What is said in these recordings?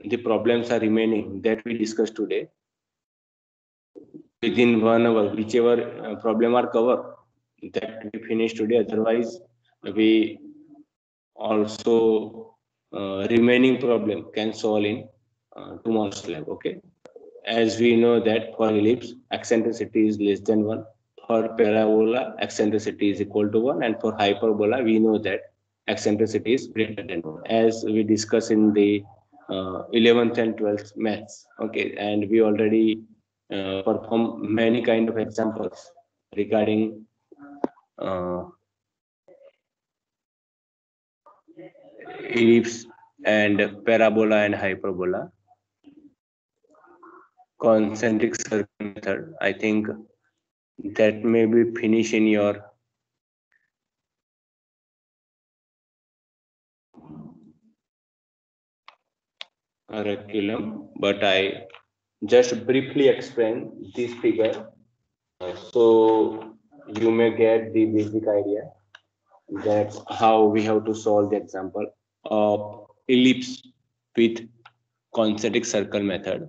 the problems are remaining that we discussed today within 1 hour, whichever problem are covered that we finish today. Otherwise, we also remaining problem can solve in tomorrow's lab. Okay. As we know that for ellipse, eccentricity is less than 1. For parabola, eccentricity is equal to 1. And for hyperbola, we know that eccentricity is greater than 1. As we discussed in the 11th and 12th maths. Okay. And we already perform many kind of examples regarding uh, ellipse and parabola and hyperbola. Concentric circle method, I think that may be finished in your curriculum, but I just briefly explain this figure so you may get the basic idea that how we have to solve the example of ellipse with concentric circle method.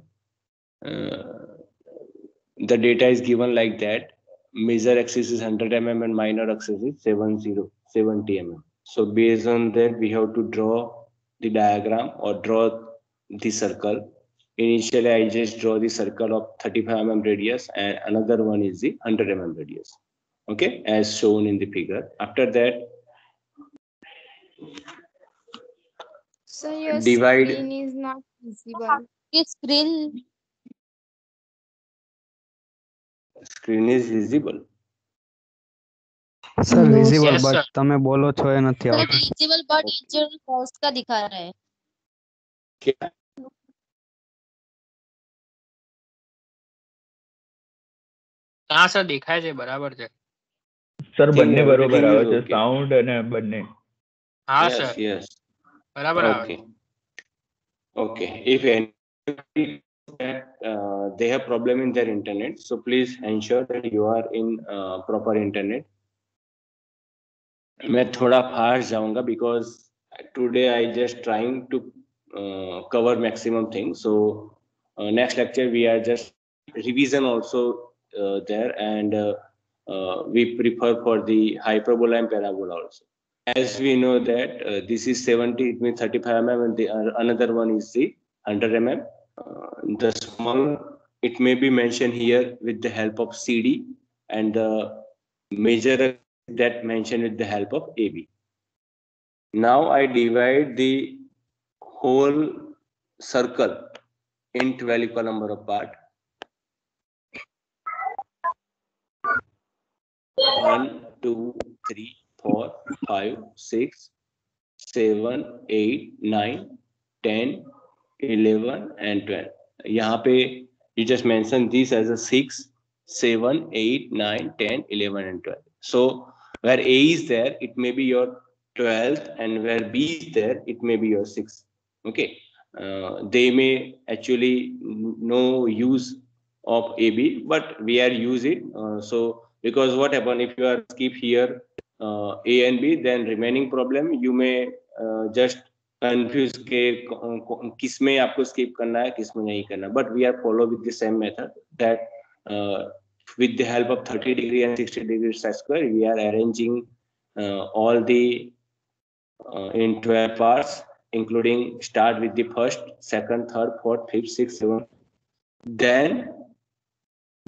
The data is given like that. Major axis is 100 mm and minor axis is 70 mm. So based on that, we have to draw the diagram or draw the circle. Initially, I just draw the circle of 35 mm radius and another one is the 100 mm radius. Okay, as shown in the figure. After that, So your divide. screen is not visible. Screen is visible. Sir No, visible Yes, but sir. તમે બોલો છો એ નથી sir આવતું. Visible but engine false का दिखा रहा है. क्या? હા સર દેખાય છે બરાબર છે. સર બંને બરોબર Everything આવે is છે, okay. સાઉન્ડ અને બંને. હા Yes, સર yes. બરાબર આવે. Okay. Okay. If anybody they have problem in their internet, so please ensure that you are in proper internet. मैं थोड़ा fast जाऊंगा because today I just trying to cover maximum things. So next lecture we are just revision also there, and we prefer for the hyperbola and parabola also. As we know that this is 70, it means 35 mm, and the another one is the 100 mm. The small, it may be mentioned here with the help of CD, and the major that mentioned with the help of AB. Now I divide the whole circle in 12 equal number of part. 1, 2, 3, 4, 5, 6, 7, 8, 9, 10, 11 and 12. यहाँ पे you just mention this as a 6, 7, 8, 9, 10, 11 and 12. So where A is there, it may be your 12th, and where B is there, it may be your 6th. Okay. They may actually no use of AB, but we are use it. So because what happen if you are skip here A and B, then remaining problem you may just confuse के किस में आपको skip करना है किस में नहीं करना. But we are follow with the same method that with the help of 30 degree and 60 degree set square we are arranging all the in 12 parts, including start with the first, second, third, fourth, fifth, sixth, seventh. Then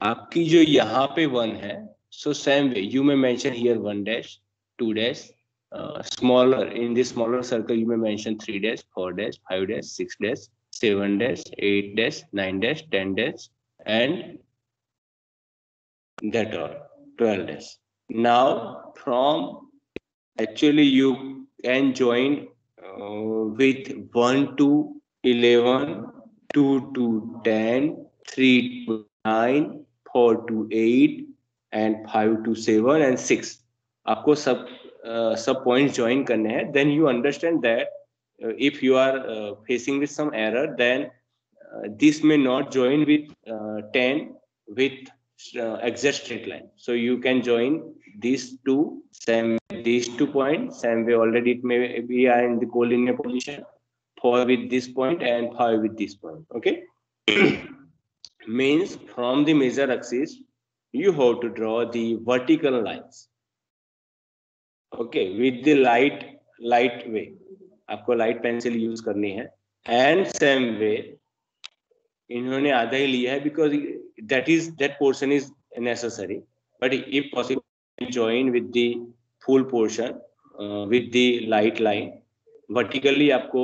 आपकी जो यहाँ पे 1 है, so same way you may mention here 1 dash, 2 dash. Smaller in this smaller circle you may mention 3 dash, 4 dash, 5 dash, 6 dash, 7 dash, 8 dash, 9 dash, 10 dash, and that all 12 dash. Now from actually you can join with 1 to 11, 2 to 10, 3 to 9, 4 to 8 and 5 to 7 and 6. आपको सब points join करने हैं. Then you understand that if you are facing with some error, then this may not join with 10 with exact straight line. So you can join these two points same way. Already it may be in the collinear position. 4 with this point and 5 with this point. Okay. Means from the major axis you have to draw the vertical lines. Okay, with the light way. आपको light pencil use करनी है. And same way इन्होंने आधा ही लिया है because that portion is necessary, but if possible join with the full portion with the light line. vertically आपको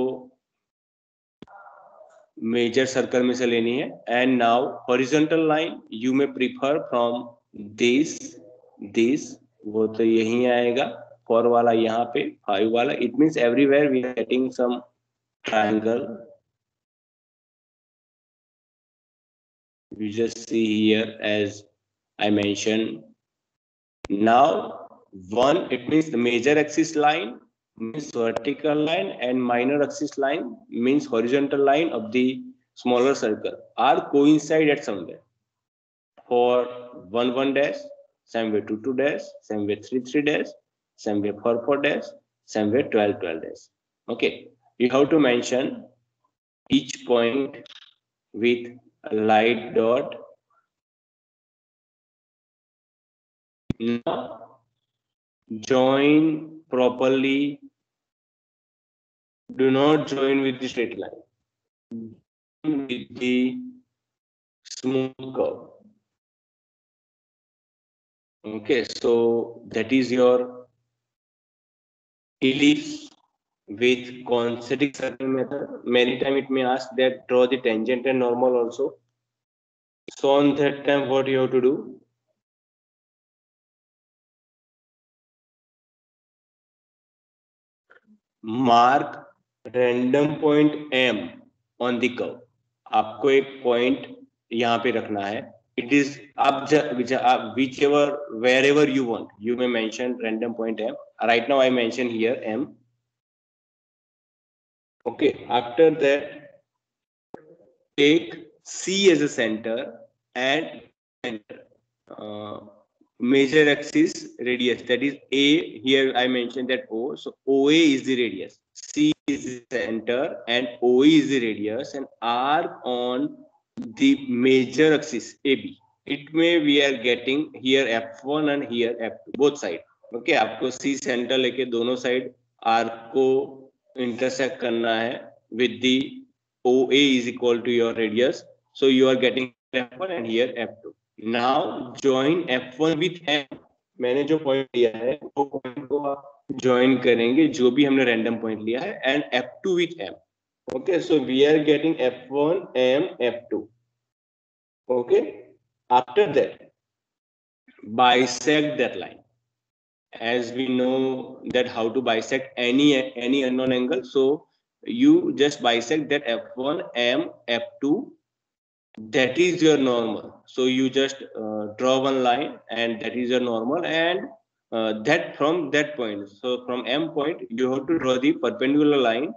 major circle में से लेनी है. And now horizontal line you may prefer from this वो तो यही आएगा. 4 वाला यहाँ पे, 5 वाला. It means everywhere we are getting some triangle. You just see here as I mentioned. Now one, it means the major axis line means vertical line and minor axis line means horizontal line of the smaller circle are coincide at somewhere. For 1 dash, same way 2 dash, same way 3 dash, same way 4 dash, same way 12 dash. Okay, you have to mention each point with a light dot. Now join properly. Do not join with the straight line. With the smooth curve. Okay, so that is your ellipse with concentric circle method. Many times it may ask that draw the tangent and normal also. So on that time, what you have to do? Mark random point M on the curve. आपको एक point यहाँ पे रखना है. It is whichever wherever you want. You may mention random point M. Right now I mention here M. Okay. After that, take C as a center and major axis radius, that is A. Here I mentioned that O. So OA is the radius. C is the center and OE is the radius, and arc on the major axis AB. It may we are getting here F1 and here F2 both side. Okay, आपको C center लेके दोनों side arc को intersect करना है with the OA is equal to your radius. So you are getting F1 and here F2. Now join F1 with M. मैंने जो point लिया है वो पॉइंट को आप ज्वाइन करेंगे जो भी हमने रैंडम पॉइंट लिया है, and F2 with M. Okay, so we are getting F1 M F2. Okay, after that bisect that line. As we know that how to bisect any unknown angle, so you just bisect that F1 M F2. That is your normal. So you just draw one line and that is your normal, and that from that point, so from M point you have to draw the perpendicular line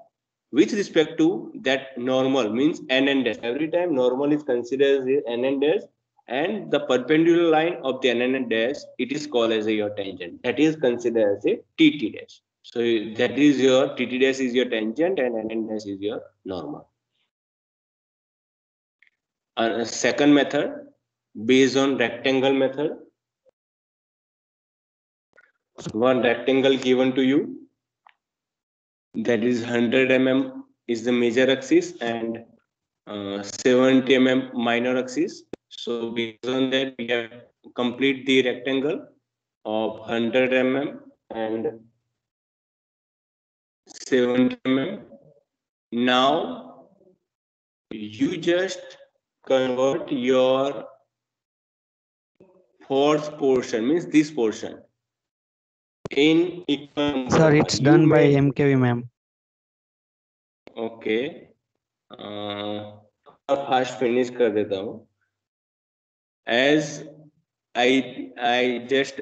with respect to that normal, means NN dash. Every time normal is considered as NN dash, and the perpendicular line of the NN dash, it is called as your tangent. That is considered as a TT dash. So that is your TT dash is your tangent and NN dash is your normal. Second method based on rectangle method. One rectangle given to you, that is 100 mm is the major axis and 70 mm minor axis. So based on that we have complete the rectangle of 100 mm and 70 mm. Now you just convert your fourth portion, means this portion, in equal. Sir, it's done by MKV ma'am. Okay, fast finish कर देता हूँ. As I just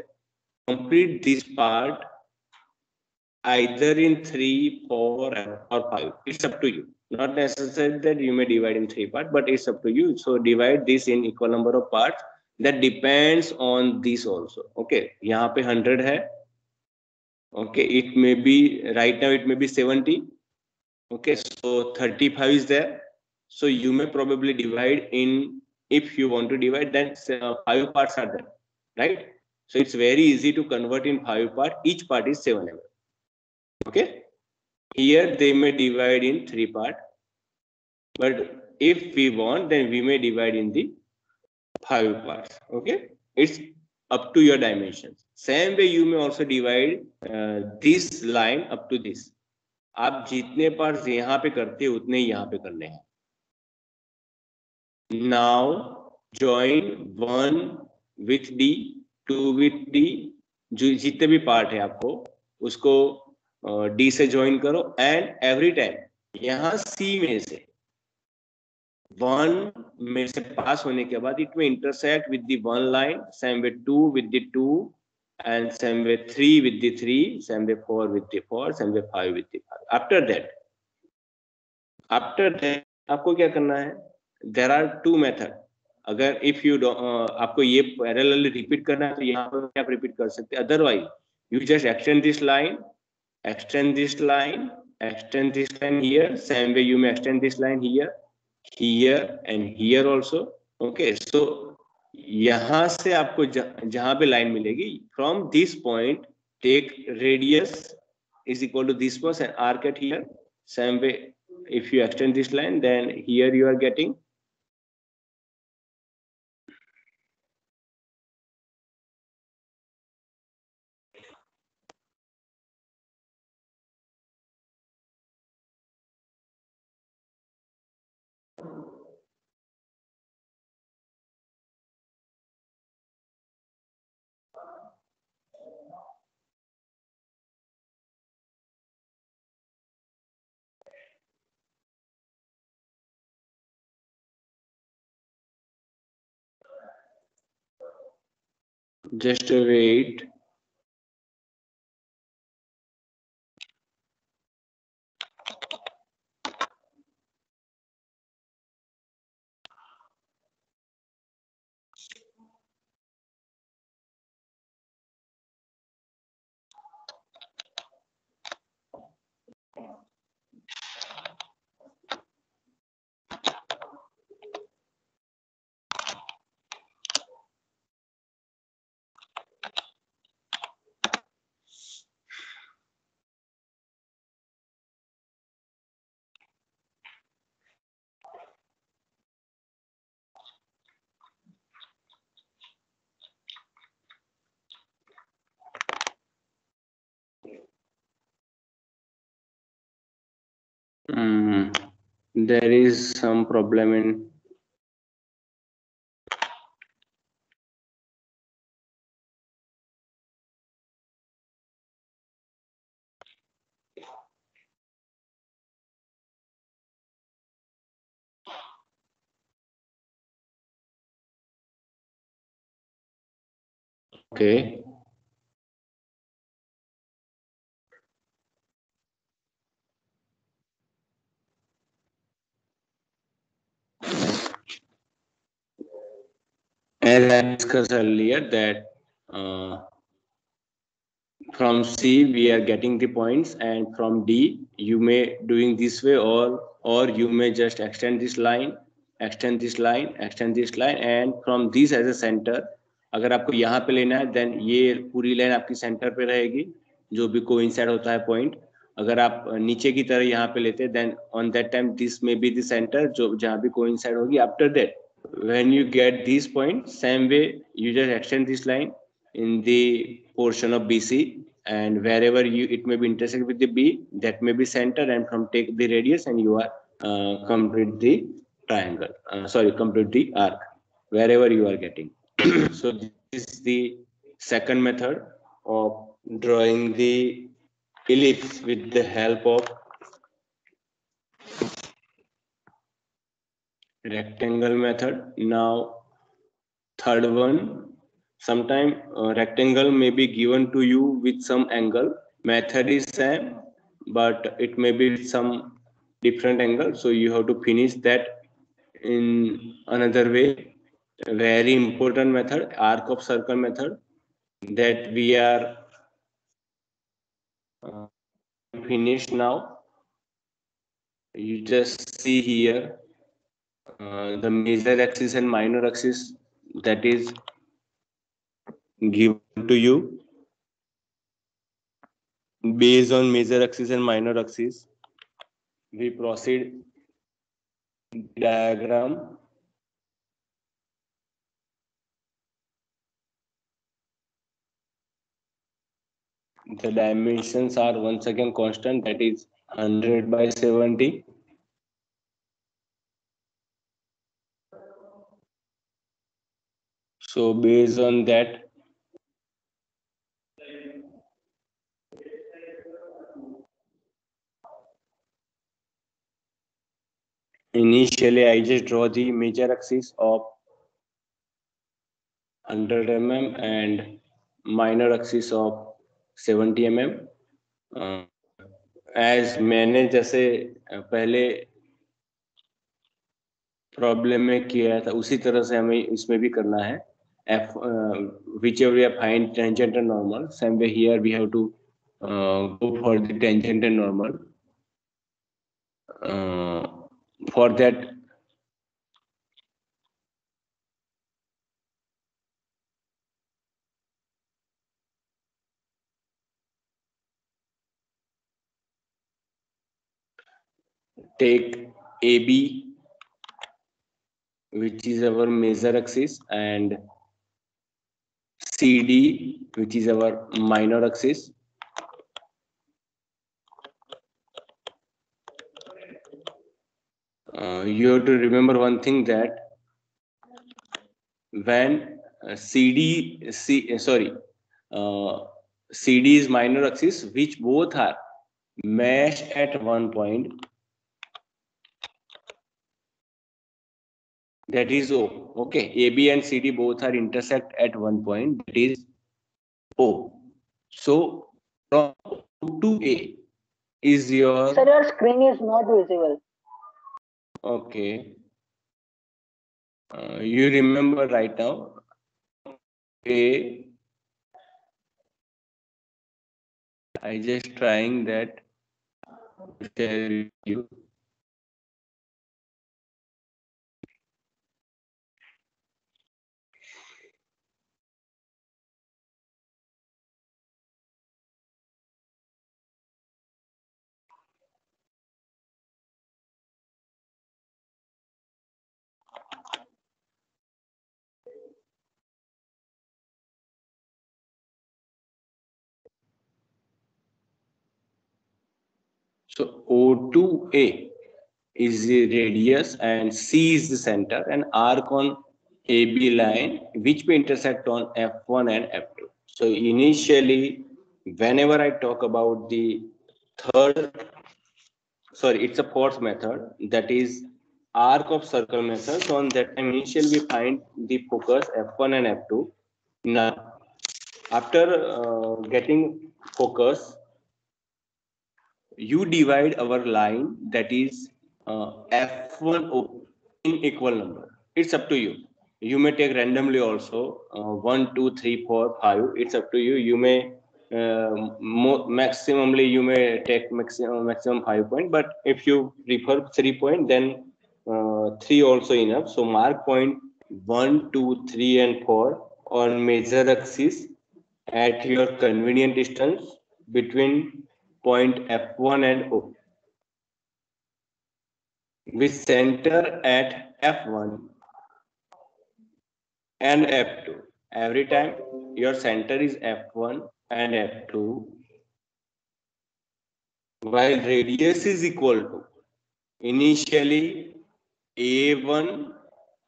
complete this part either in 3, 4 or 5. It's up to you. Not necessary that you may divide in 3 parts, but it's up to you. So divide this in equal number of parts. That depends on this also. Okay, यहाँ पे 100 है. Okay, it may be right now it may be 70. Okay, so 35 is there. So you may probably divide in, if you want to divide, then 5 parts are there, right? So it's very easy to convert in 5 parts. Each part is 7 mm. Okay. Here they may divide in 3 parts, but if we want, then we may divide in the 5 parts. Okay, it's up to your dimensions. Same way you may also divide this line up to this. आप जितने parts यहाँ पे करते हैं उतने यहाँ पे करने हैं. Now join 1 with D, 2 with D, जो जितने भी पार्ट है आपको उसको D से ज्वाइन करो, एंड एवरी टाइम यहाँ C में से 1 में से पास होने के बाद इट में intersect with the 1 line, same way 2 with the 2, and same way 3 with the 3, same way 4 with the 4, same way 5 with the 5. After that आपको क्या करना है? There are 2 method. अगर if you आपको ये parallelly repeat करना है तो यहाँ पर आप repeat कर सकते हैं. Otherwise you just extend this line here. Same way you may extend this line here and here also. Okay, so यहाँ से आपको जहाँ पे लाइन मिलेगी, from this point take radius is equal to this much and arc at here. Same way if you extend this line, then here you are getting just wait. There is some problem in okay. As I discussed earlier that from C we are getting the points, and from D you may doing this way, or you may just extend this line, and from this as a center. अगर आपको यहाँ पे लेना है then ये पूरी line आपकी centre पे रहेगी, जो भी कोइंसाइड होता है पॉइंट. अगर आप नीचे की तरह यहाँ पे लेते हैं then on that time this may be the center जो जहाँ भी कोइंसाइड होगी. After that when you get these points, same way you just extend this line in the portion of BC, and wherever it may be intersect with the B, that may be center, and from take the radius and you are complete the triangle, complete the arc wherever you are getting. So this is the second method of drawing the ellipse with the help of rectangle method. Now third one, sometime rectangle may be given to you with some angle. Method is same, but it may be some different angle, so you have to finish that in another way. A very important method, arc of circle method, that we are finished now. You just see here the major axis and minor axis that is given to you. Based on major axis and minor axis, we proceed diagram. The dimensions are once again constant, that is 100 by 70. So based on that, initially I just draw the major axis of 100 mm and minor axis of 70 mm. As मैंने जैसे पहले problem में किया था उसी तरह से हमें इसमें भी करना है. Whichever we find tangent and normal, same way here we have to go for the tangent and normal. For that, take AB, which is our major axis, and CD, which is our minor axis. You have to remember one thing, that when CD is minor axis, which both are mesh at one point, that is O. Okay, AB and CD both are intersect at one point, that is O. So from O to A is your... Sir, your screen is not visible. Okay. You remember right now, A, I just trying that to share with you. So O to A is the radius and C is the center, and arc on AB line which we intersect on F1 and F2. So initially, whenever I talk about the it's a fourth method, that is arc of circle method. So on that time, initially we find the focus F1 and F2. Now, after getting focus, you divide our line, that is F1O, in equal number. It's up to you. You may take randomly also 1, 2, 3, 4, 5. It's up to you. You may maximally you may take maximum 5 point, but if you prefer 3 point, then 3 also enough. So mark point 1, 2, 3, and 4 on major axis at your convenient distance between point F1 and O, with center at F1 and F2. Every time your center is F1 and F2, while radius is equal to initially A1,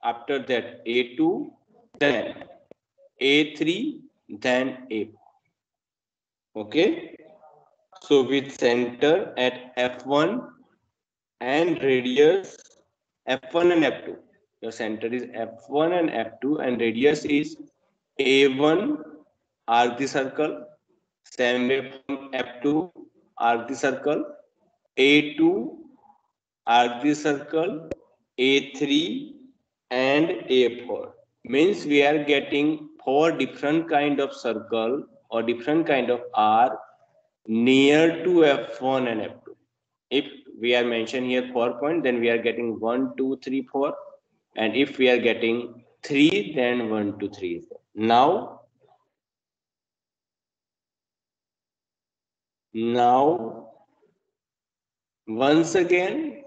after that A2, then A3, then A4. Okay, so with center at F1 and radius F1 and F2, your center is F1 and F2, and radius is A1, arc the circle, same way from F2, arc the circle, A2, arc the circle, A3, and A4. Means we are getting 4 different kind of circle or different kind of arc near to F1 and F2. If we are mentioned here 4 point, then we are getting 1, 2, 3, 4. And if we are getting 3, then 1, 2, 3 is there. Now, once again,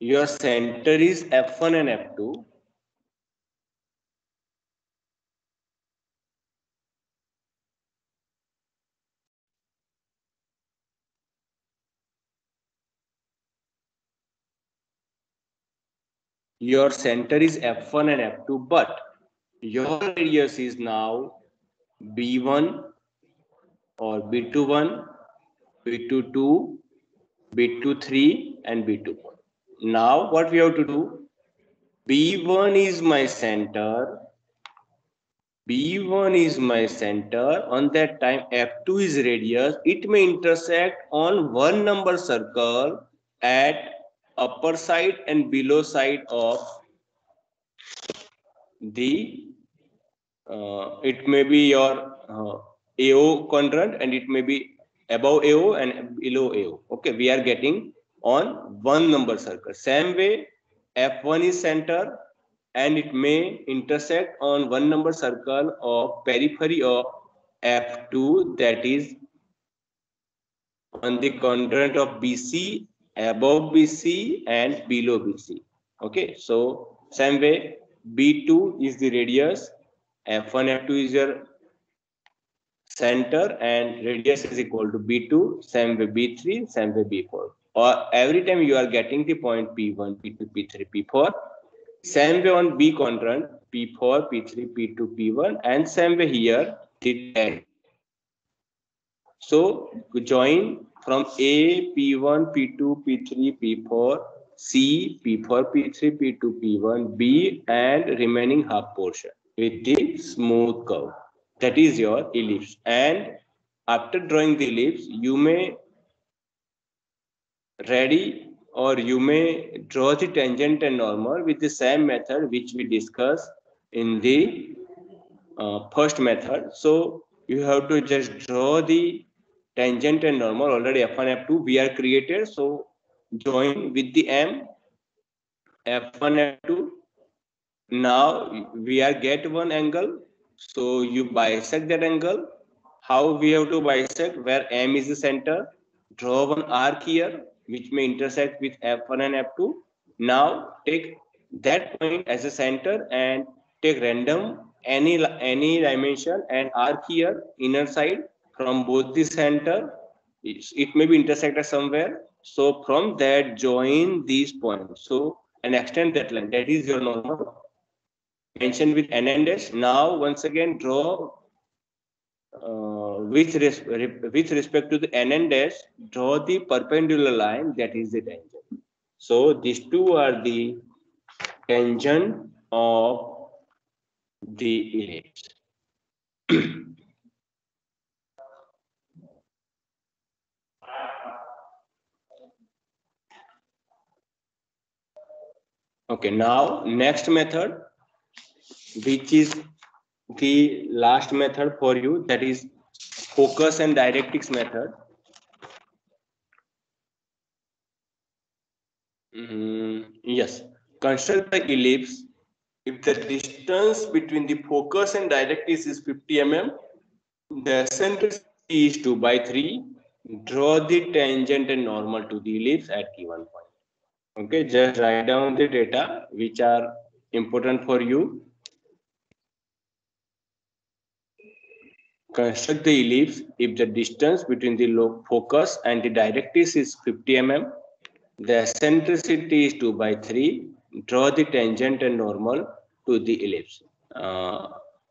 your center is F1 and F2. Your center is F1 and F2, but your radius is now B1 or B21, B22, B23, and B24. Now, what we have to do? B1 is my center. B1 is my center. On that time, F2 is radius. It may intersect on one number circle at upper side and below side of the it may be your AO quadrant, and it may be above AO and below AO. Okay, we are getting on one number circle. Same way, F1 is center, and it may intersect on one number circle of periphery of F2, that is on the quadrant of BC, above BC and below BC. Okay, so same way, B2 is the radius, F1, F2 is your center, and radius is equal to B2, same way B3, same way B4. Or every time you are getting the point P1, P2, P3, P4, same way on B quadrant, P4, P3, P2, P1, and same way here, the 10. So join from A, P1, P2, P3, P4, C, P4, P3, P2, P1, B, and remaining half portion with the smooth curve. That is your ellipse. And after drawing the ellipse, you may draw the tangent and normal with the same method which we discussed in the first method. So you have to just draw the tangent and normal. Already F1, F2 we are created. So join with the M, F1, F2. Now we are get one angle. So you bisect that angle. How we have to bisect? Where M is the center, draw one arc here which may intersect with F1 and F2. Now take that point as a center and take random any dimension and arc here inner side from both the center. It may be intersected somewhere. So from that join these points. So and extend that line. That is your normal. Mention with N and S. Now once again draw with respect to the N and dash, draw the perpendicular line, that is the tangent. So these two are the tangent of the ellipse. Okay, now next method, which is the last method for you, that is focus and directrix method. Yes, construct the ellipse. If the distance between the focus and directrix is 50 mm, the eccentricity is 2/3. Draw the tangent and normal to the ellipse at given point. Okay, just write down the data which are important for you. Construct the ellipse if the distance between the focus and the directrix is 50 mm. The eccentricity is 2/3. Draw the tangent and normal to the ellipse.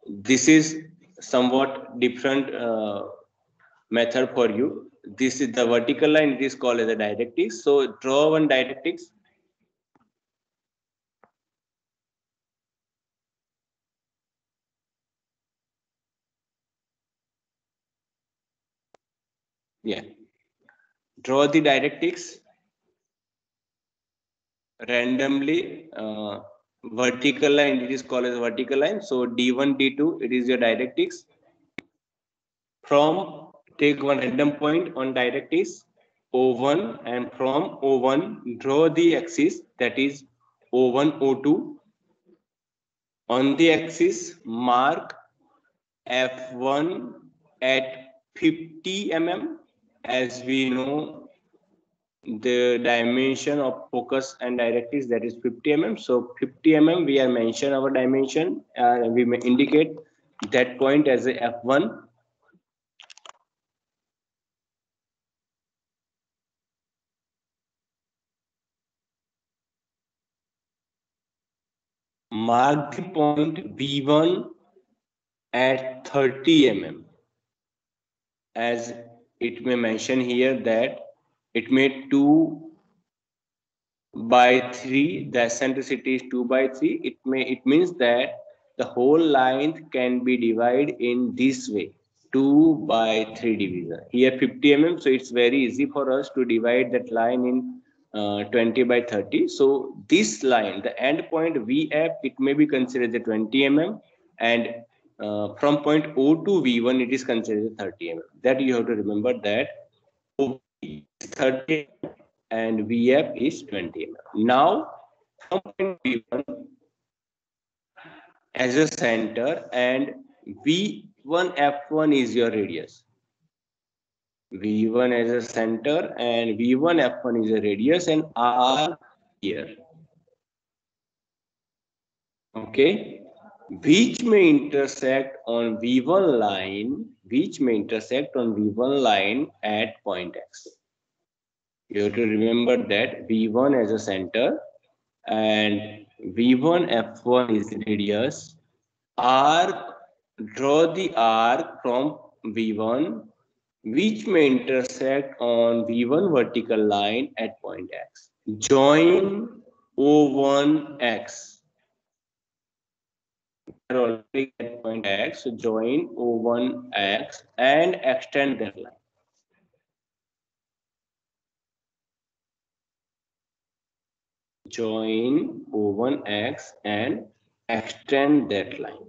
This is somewhat different method for you. This is the vertical line. It is called as a directrix. So draw one directrix. Yeah. Draw the directrix randomly. Vertical line, it is called as vertical line. So D1, D2, it is your directrix. From take one random point on directrix. O1, and from O1 draw the axis, that is O1, O2. On the axis mark F1 at 50 mm. As we know, the dimension of focus and directrix, that is 50 mm. So 50 mm we are mention our dimension, we may indicate that point as a F1. Mark the point V1 at 30 mm. As it may mention here that it may 2/3, the eccentricity is 2/3. It means that the whole line can be divided in this way, 2/3 division. Here 50 mm, so it's very easy for us to divide that line in 20/30. So this line, the end point VF, it may be considered as 20 mm, and from point O to V1 it is considered 30 mm. That you have to remember, that OV is 30 mm and VF is 20 mm. Now from point V1 as a center, and V1 F1 is your radius. V1 as a center and V1 F1 is a radius, and R here. Okay, which may intersect on V1 line, at point X. You have to remember that V1 as a center and V1 F1 is the radius. Draw the arc from V1 which may intersect on V1 vertical line at point X. Join O1X. We are already at point X, so join O1X and extend that line. Join O1X and extend that line.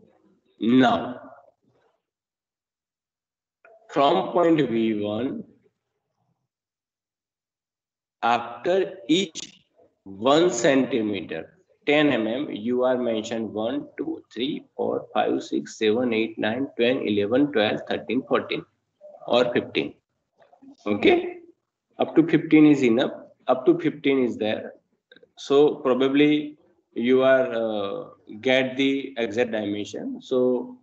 Now, from point V1, after each 1 centimeter, 10 mm, you are mentioned 1, 2, 3, 4, 5, 6, 7, 8, 9, 10, 11, 12, 13, 14 or 15. Okay, up to 15 is enough. Up to 15 is there. So probably you are get the exact dimension. So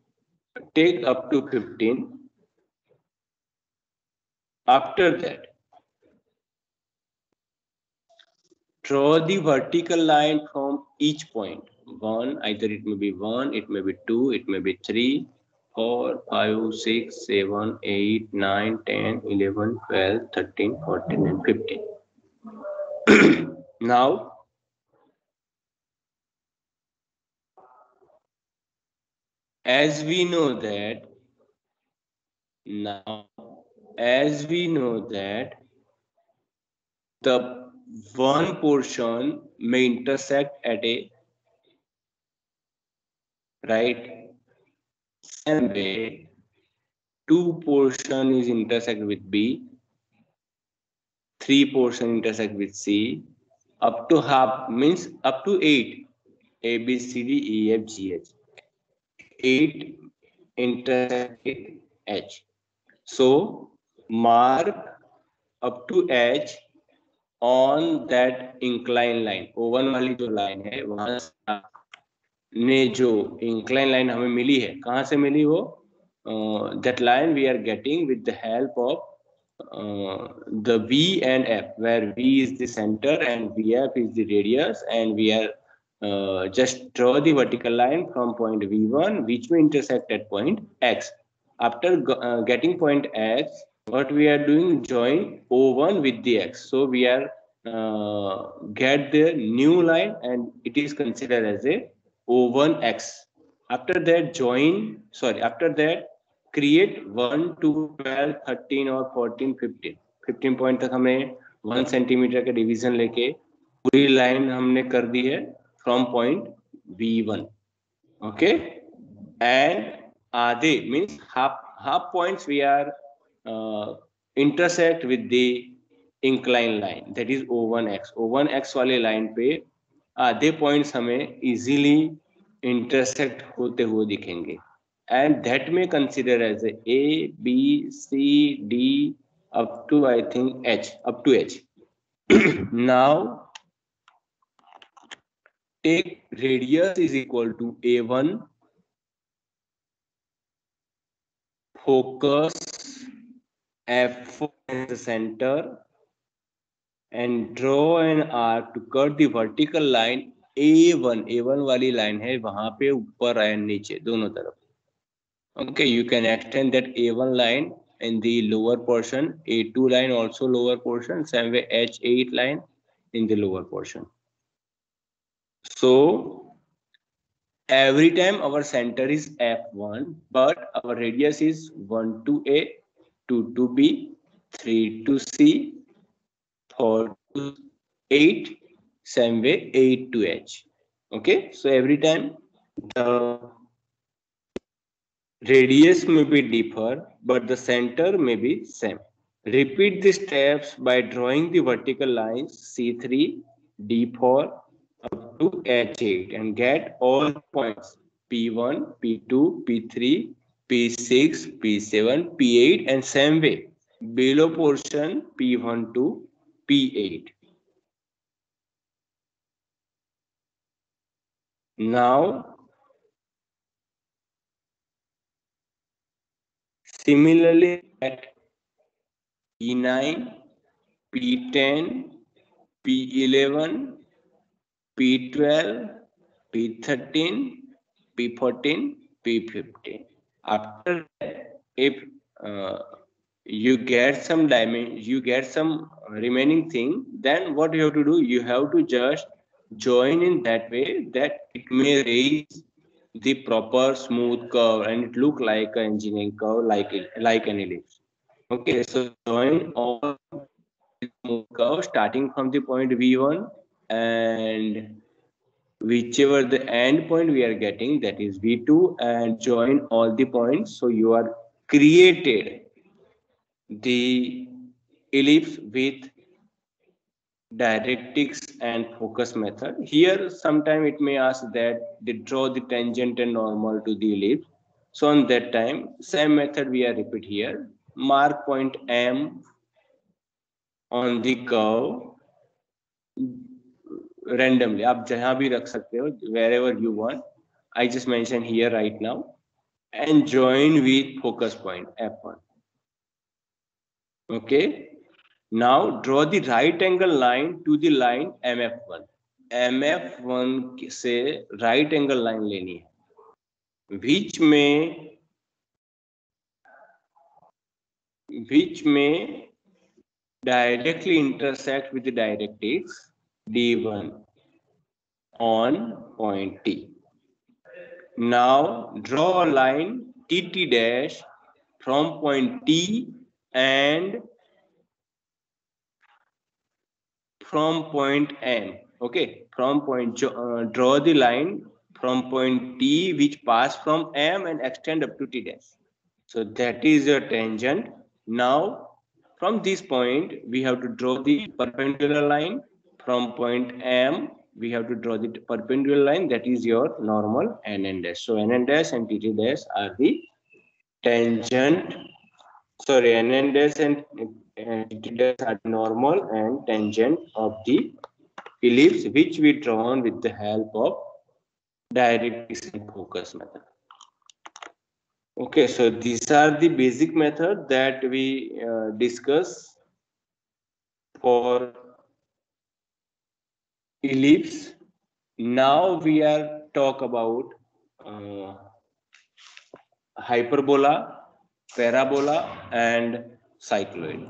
take up to 15. After that, draw the vertical line from each point. One, either it may be 1, it may be 2, it may be 3, 4, 5, 6, 7, 8, 9, 10, 11, 12, 13, 14, and 15. Now, as we know that the one portion may intersect at A, right? Same way, 2 portion is intersect with B, 3 portion intersect with C, up to half means up to 8, A, B, C, D, E, F, G, H. 8 intersect with H. So mark up to H on that inclined line. O1 वाली जो line है वहां ने जो inclined line हमें मिली है, कहाँ से मिली वो? That line we are getting with the help of the V and F, where V is the center and VF is the radius, and we are just draw the vertical line from point V1 which will intersect at point X. After getting point X, what we are doing, join O1 with the X. So we are get the new line and it is considered as a O1X. After that create 1, 2, 12, 13 और 14, 15. 15 point तक हमें 1 centimetre का division लेके पूरी line हमने कर दी है from point V1. Okay, and आधे means half points we are intersect with the incline line, that is O1x. O1x वाले लाइन पे आधे पॉइंट्स हमें इजीली इंटरसेक्ट होते हुए दिखेंगे, and that may consider as A, B, C, D up to I think H, up to H. Now take radius is equal to A1, focus F4 as the center, and draw an arc to cut the vertical line A1. A1 वाली line है वहां पे ऊपर and नीचे दोनों तरफ. Okay, you can extend that A1 line in the lower portion, A2 line also lower portion, same way H8 line in the lower portion. So every time our center is F1, but our radius is 1 to A, 2 to B, 3 to C, 4 to 8, same way 8 to H. Okay, so every time the radius may be differ, but the center may be same. Repeat the steps by drawing the vertical lines C3, D4 up to H8 and get all points P1, P2, P3, P6, P7, P8 and same way below portion P1 to P8. Now similarly at P9, P10, P11, P12, P13, P14, P15. After that, if you get some dimension, you get some remaining thing, then what you have to do, you have to just join in that way that it may raise the proper smooth curve and it look like an engineering curve, like an ellipse. Okay, so join all smooth curve starting from the point V1 and whichever the end point we are getting, that is V2, and join all the points. So you are created the ellipse with directrix and focus method. Here sometime it may ask that they draw the tangent and normal to the ellipse. So on that time, same method we are repeat here. Mark point M on the curve randomly. आप जहाँ भी रख सकते हो, wherever you want. I just mention here right now, and join with focus point F1. Okay. Now draw the right angle line to the line MF1. MF1 से right angle line लेनी है, which may directly intersect with the directrix D1 on point T. Now draw a line TT dash from point T and from point M. Okay, from point draw the line from point T which pass from M and extend up to T dash. So that is your tangent. Now from this point we have to draw the perpendicular line. From point M we have to draw the perpendicular line, that is your normal NN dash. So NN dash and TT dash are the tangent. Sorry, NN dash and TT dash are normal and tangent of the ellipse which we drawn with the help of directrix and focus method. Okay, so these are the basic method that we discuss for ellipse. Now we are talk about hyperbola, parabola and cycloid.